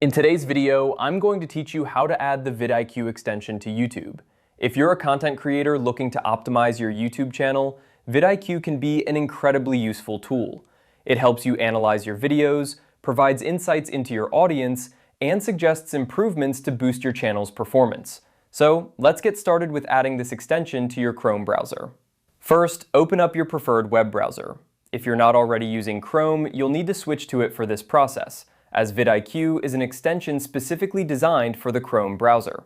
In today's video, I'm going to teach you how to add the VidIQ extension to YouTube. If you're a content creator looking to optimize your YouTube channel, VidIQ can be an incredibly useful tool. It helps you analyze your videos, provides insights into your audience, and suggests improvements to boost your channel's performance. So let's get started with adding this extension to your Chrome browser. First, open up your preferred web browser. If you're not already using Chrome, you'll need to switch to it for this process, as VidIQ is an extension specifically designed for the Chrome browser.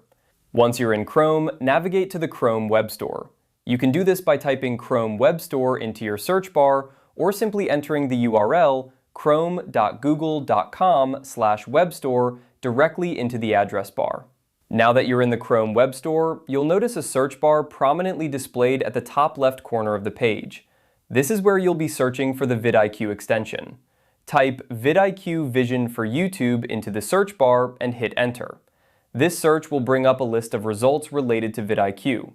Once you're in Chrome, navigate to the Chrome Web Store. You can do this by typing Chrome Web Store into your search bar or simply entering the URL chrome.google.com/webstore directly into the address bar. Now that you're in the Chrome Web Store, you'll notice a search bar prominently displayed at the top left corner of the page. This is where you'll be searching for the VidIQ extension. Type VidIQ Vision for YouTube into the search bar and hit enter. This search will bring up a list of results related to VidIQ.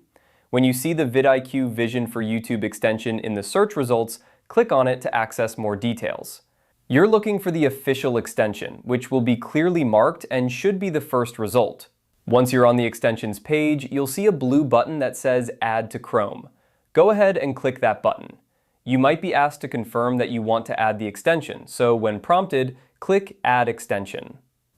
When you see the VidIQ Vision for YouTube extension in the search results, click on it to access more details. You're looking for the official extension, which will be clearly marked and should be the first result. Once you're on the extensions page, you'll see a blue button that says Add to Chrome. Go ahead and click that button. You might be asked to confirm that you want to add the extension, so when prompted, click Add Extension.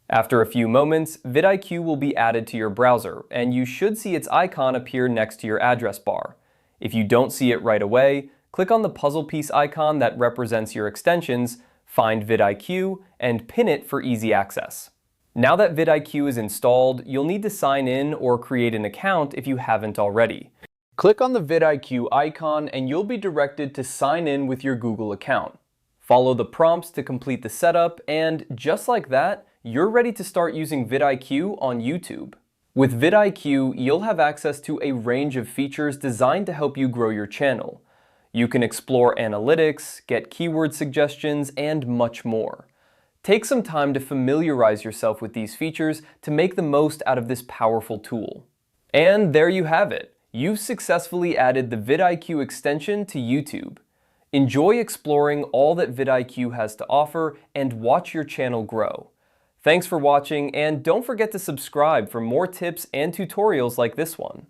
After a few moments, VidIQ will be added to your browser, and you should see its icon appear next to your address bar. If you don't see it right away, click on the puzzle piece icon that represents your extensions, find VidIQ, and pin it for easy access. Now that VidIQ is installed, you'll need to sign in or create an account if you haven't already. Click on the VidIQ icon and you'll be directed to sign in with your Google account. Follow the prompts to complete the setup, and just like that, you're ready to start using VidIQ on YouTube. With VidIQ, you'll have access to a range of features designed to help you grow your channel. You can explore analytics, get keyword suggestions, and much more. Take some time to familiarize yourself with these features to make the most out of this powerful tool. And there you have it. You've successfully added the VidIQ extension to YouTube. Enjoy exploring all that VidIQ has to offer and watch your channel grow. Thanks for watching, and don't forget to subscribe for more tips and tutorials like this one.